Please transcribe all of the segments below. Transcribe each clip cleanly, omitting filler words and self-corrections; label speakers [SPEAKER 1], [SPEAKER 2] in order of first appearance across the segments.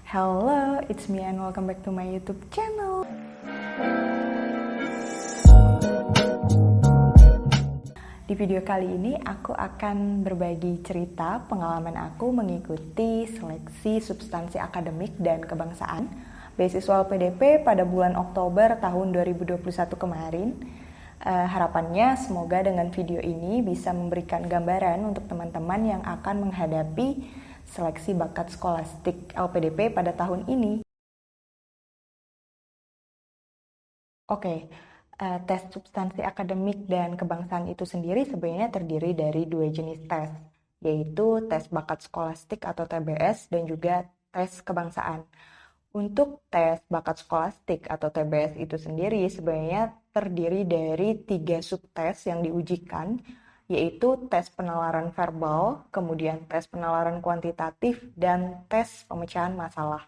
[SPEAKER 1] Hello, it's me and welcome back to my YouTube channel. Di video kali ini aku akan berbagi cerita pengalaman aku mengikuti seleksi substansi akademik dan kebangsaan beasiswa LPDP pada bulan Oktober tahun 2021 kemarin. Harapannya semoga dengan video ini bisa memberikan gambaran untuk teman-teman yang akan menghadapi seleksi bakat skolastik LPDP pada tahun ini. Oke, tes substansi akademik dan kebangsaan itu sendiri sebenarnya terdiri dari dua jenis tes, yaitu tes bakat skolastik atau TBS dan juga tes kebangsaan. Untuk tes bakat skolastik atau TBS itu sendiri sebenarnya terdiri dari 3 subtes yang diujikan, yaitu tes penalaran verbal, kemudian tes penalaran kuantitatif, dan tes pemecahan masalah.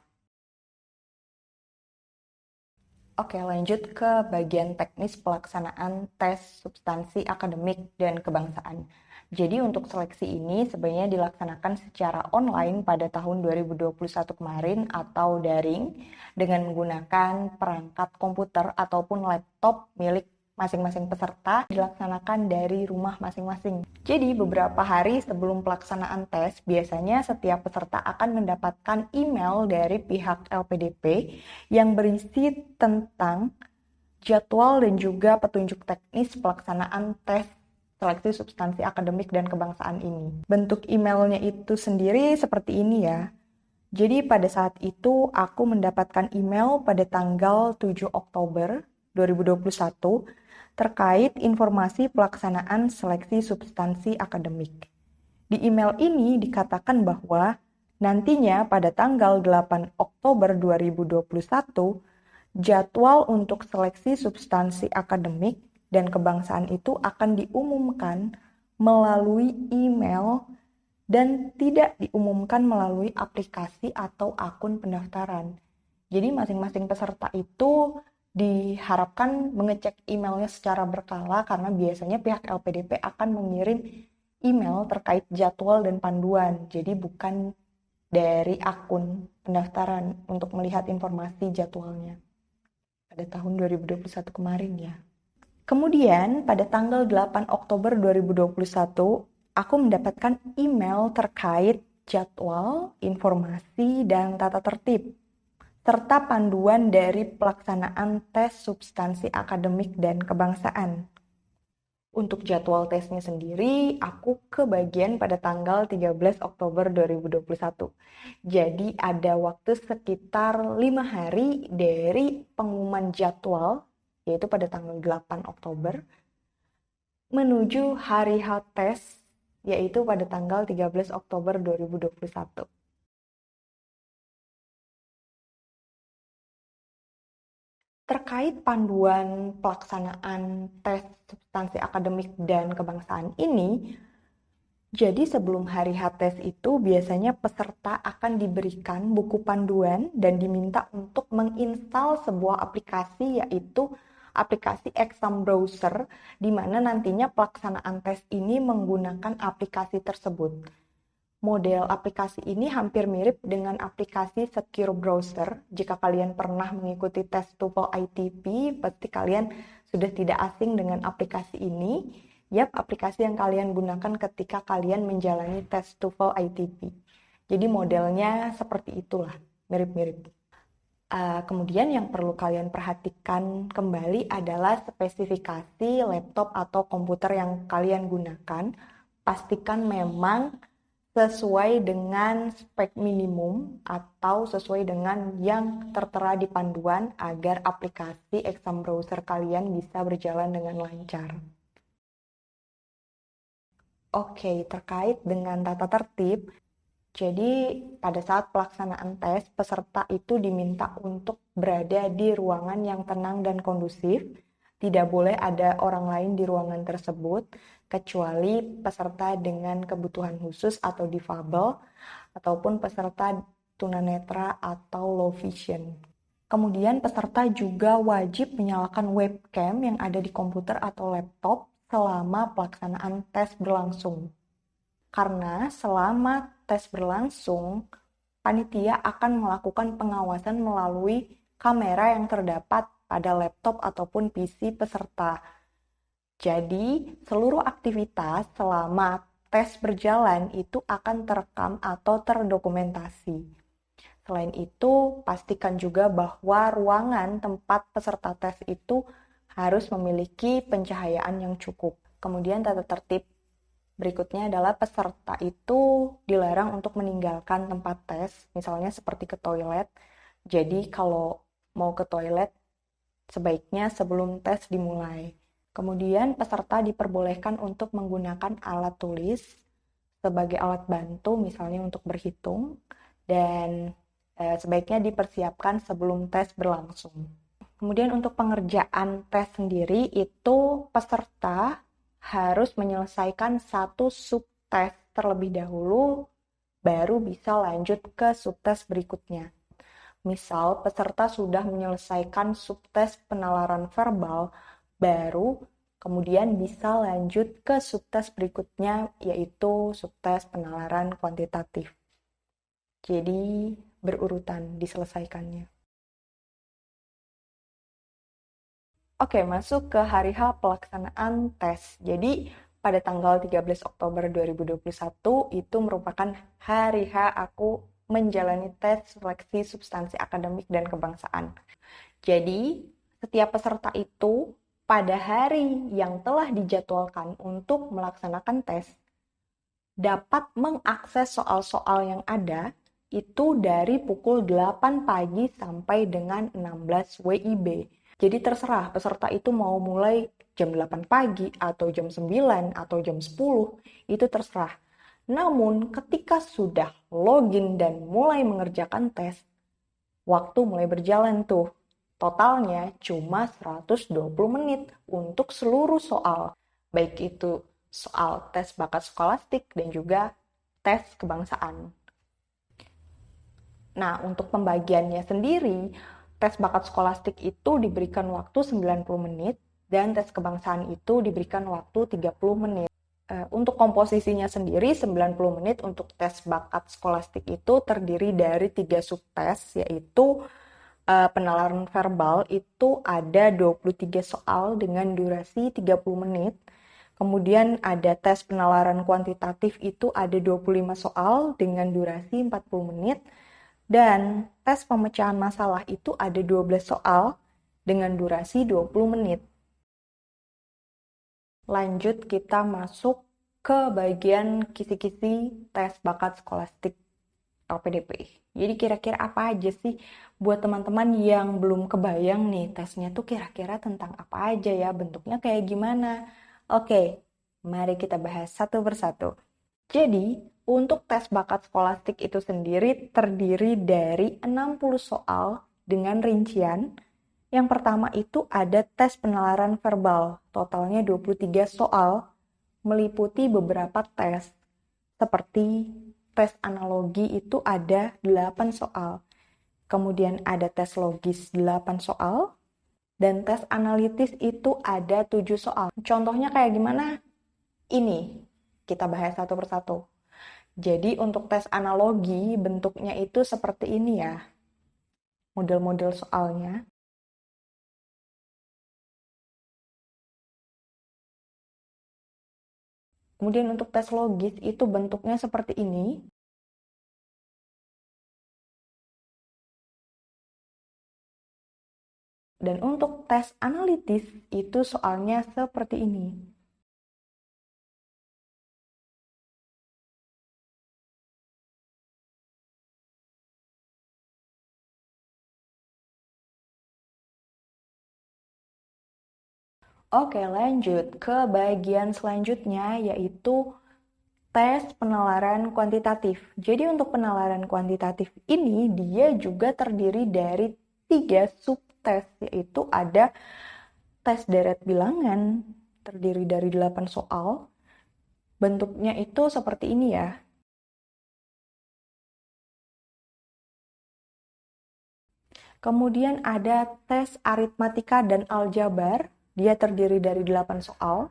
[SPEAKER 1] Oke, lanjut ke bagian teknis pelaksanaan tes substansi akademik dan kebangsaan. Jadi untuk seleksi ini sebenarnya dilaksanakan secara online pada tahun 2021 kemarin atau daring dengan menggunakan perangkat komputer ataupun laptop milik masing-masing peserta, dilaksanakan dari rumah masing-masing. Jadi beberapa hari sebelum pelaksanaan tes, biasanya setiap peserta akan mendapatkan email dari pihak LPDP yang berisi tentang jadwal dan juga petunjuk teknis pelaksanaan tes seleksi substansi akademik dan kebangsaan ini. Bentuk emailnya itu sendiri seperti ini ya. Jadi pada saat itu aku mendapatkan email pada tanggal 7 Oktober 2021 terkait informasi pelaksanaan seleksi substansi akademik. Di email ini dikatakan bahwa nantinya pada tanggal 8 Oktober 2021 jadwal untuk seleksi substansi akademik dan kebangsaan itu akan diumumkan melalui email dan tidak diumumkan melalui aplikasi atau akun pendaftaran. Jadi masing-masing peserta itu diharapkan mengecek emailnya secara berkala karena biasanya pihak LPDP akan mengirim email terkait jadwal dan panduan. Jadi bukan dari akun pendaftaran untuk melihat informasi jadwalnya pada tahun 2021 kemarin ya. Kemudian pada tanggal 8 Oktober 2021, aku mendapatkan email terkait jadwal, informasi, dan tata tertib, serta panduan dari pelaksanaan tes substansi akademik dan kebangsaan. Untuk jadwal tesnya sendiri, aku kebagian pada tanggal 13 Oktober 2021. Jadi ada waktu sekitar 5 hari dari pengumuman jadwal, yaitu pada tanggal 8 Oktober, menuju hari H tes, yaitu pada tanggal 13 Oktober 2021. Terkait panduan pelaksanaan tes substansi akademik dan kebangsaan ini, jadi sebelum hari H tes itu biasanya peserta akan diberikan buku panduan dan diminta untuk menginstal sebuah aplikasi, yaitu aplikasi exam browser, di mana nantinya pelaksanaan tes ini menggunakan aplikasi tersebut. Model aplikasi ini hampir mirip dengan aplikasi Secure Browser. Jika kalian pernah mengikuti tes TOEFL ITP, pasti kalian sudah tidak asing dengan aplikasi ini. Yap, aplikasi yang kalian gunakan ketika kalian menjalani tes TOEFL ITP. Jadi modelnya seperti itulah, mirip-mirip. Kemudian yang perlu kalian perhatikan kembali adalah spesifikasi laptop atau komputer yang kalian gunakan. Pastikan memang sesuai dengan spek minimum atau sesuai dengan yang tertera di panduan agar aplikasi exam browser kalian bisa berjalan dengan lancar. Oke, terkait dengan tata tertib, jadi pada saat pelaksanaan tes, peserta itu diminta untuk berada di ruangan yang tenang dan kondusif. Tidak boleh ada orang lain di ruangan tersebut, kecuali peserta dengan kebutuhan khusus atau difabel, ataupun peserta tunanetra atau low vision. Kemudian peserta juga wajib menyalakan webcam yang ada di komputer atau laptop selama pelaksanaan tes berlangsung. Karena selama tes berlangsung, panitia akan melakukan pengawasan melalui kamera yang terdapat pada laptop ataupun PC peserta. Jadi, seluruh aktivitas selama tes berjalan itu akan terekam atau terdokumentasi. Selain itu, pastikan juga bahwa ruangan tempat peserta tes itu harus memiliki pencahayaan yang cukup. Kemudian tata tertib berikutnya adalah peserta itu dilarang untuk meninggalkan tempat tes, misalnya seperti ke toilet. Jadi kalau mau ke toilet, sebaiknya sebelum tes dimulai. Kemudian peserta diperbolehkan untuk menggunakan alat tulis sebagai alat bantu, misalnya untuk berhitung, dan sebaiknya dipersiapkan sebelum tes berlangsung. Kemudian untuk pengerjaan tes sendiri itu peserta harus menyelesaikan satu subtes terlebih dahulu, baru bisa lanjut ke subtes berikutnya. Misal, peserta sudah menyelesaikan subtes penalaran verbal, baru kemudian bisa lanjut ke subtes berikutnya, yaitu subtes penalaran kuantitatif. Jadi, berurutan diselesaikannya. Oke, masuk ke hari H pelaksanaan tes. Jadi, pada tanggal 13 Oktober 2021 itu merupakan hari H aku menjalani tes seleksi substansi akademik dan kebangsaan. Jadi, setiap peserta itu pada hari yang telah dijadwalkan untuk melaksanakan tes dapat mengakses soal-soal yang ada itu dari pukul 8 pagi sampai dengan 16 WIB. Jadi terserah peserta itu mau mulai jam 8 pagi atau jam 9 atau jam 10, itu terserah. Namun ketika sudah login dan mulai mengerjakan tes, waktu mulai berjalan tuh. Totalnya cuma 120 menit untuk seluruh soal. Baik itu soal tes bakat skolastik dan juga tes kebangsaan. Nah, untuk pembagiannya sendiri, tes bakat skolastik itu diberikan waktu 90 menit dan tes kebangsaan itu diberikan waktu 30 menit. Untuk komposisinya sendiri 90 menit untuk tes bakat skolastik itu terdiri dari 3 subtes, yaitu penalaran verbal itu ada 23 soal dengan durasi 30 menit. Kemudian ada tes penalaran kuantitatif itu ada 25 soal dengan durasi 40 menit. Dan tes pemecahan masalah itu ada 12 soal dengan durasi 20 menit. Lanjut kita masuk ke bagian kisi-kisi tes bakat skolastik LPDP. Jadi kira-kira apa aja sih buat teman-teman yang belum kebayang nih tesnya tuh kira-kira tentang apa aja ya, bentuknya kayak gimana. Oke, mari kita bahas satu persatu. Jadi, untuk tes bakat skolastik itu sendiri terdiri dari 60 soal dengan rincian. Yang pertama itu ada tes penalaran verbal, totalnya 23 soal, meliputi beberapa tes, seperti tes analogi itu ada 8 soal. Kemudian ada tes logis 8 soal, dan tes analitis itu ada 7 soal. Contohnya kayak gimana? Ini, kita bahas satu persatu. Jadi untuk tes analogi bentuknya itu seperti ini ya, model-model soalnya. Kemudian untuk tes logis itu bentuknya seperti ini. Dan untuk tes analitis itu soalnya seperti ini. Oke, lanjut ke bagian selanjutnya yaitu tes penalaran kuantitatif. Jadi untuk penalaran kuantitatif ini dia juga terdiri dari 3 subtes, yaitu ada tes deret bilangan terdiri dari 8 soal. Bentuknya itu seperti ini ya. Kemudian ada tes aritmatika dan aljabar, dia terdiri dari 8 soal.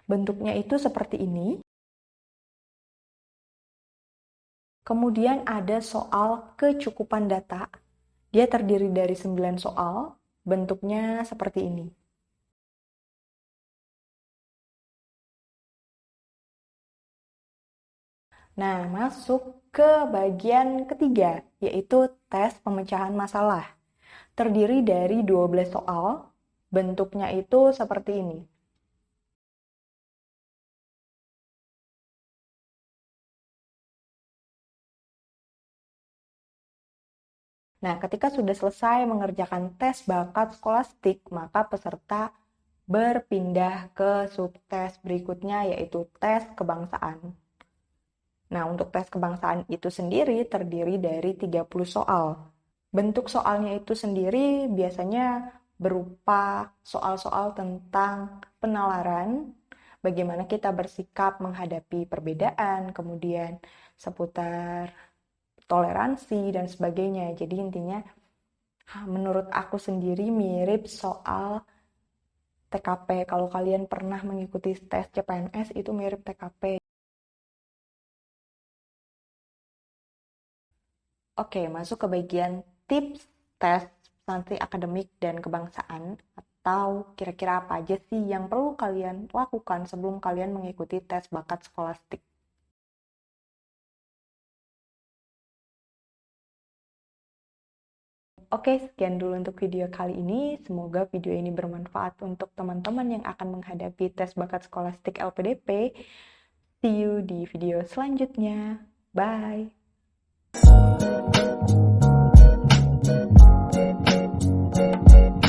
[SPEAKER 1] Bentuknya itu seperti ini. Kemudian ada soal kecukupan data. Dia terdiri dari 9 soal, bentuknya seperti ini. Nah, masuk ke bagian ketiga, yaitu tes pemecahan masalah. Terdiri dari 12 soal, bentuknya itu seperti ini. Nah, ketika sudah selesai mengerjakan tes bakat skolastik, maka peserta berpindah ke subtes berikutnya, yaitu tes kebangsaan. Nah, untuk tes kebangsaan itu sendiri terdiri dari 30 soal. Bentuk soalnya itu sendiri biasanya berupa soal-soal tentang penalaran, bagaimana kita bersikap menghadapi perbedaan, kemudian seputar toleransi, dan sebagainya. Jadi intinya, menurut aku sendiri mirip soal TKP. Kalau kalian pernah mengikuti tes CPNS, itu mirip TKP. Oke, masuk ke bagian tips tes substansi akademik dan kebangsaan, atau kira-kira apa aja sih yang perlu kalian lakukan sebelum kalian mengikuti tes bakat skolastik. Oke, sekian dulu untuk video kali ini. Semoga video ini bermanfaat untuk teman-teman yang akan menghadapi tes bakat skolastik LPDP. See you di video selanjutnya. Bye!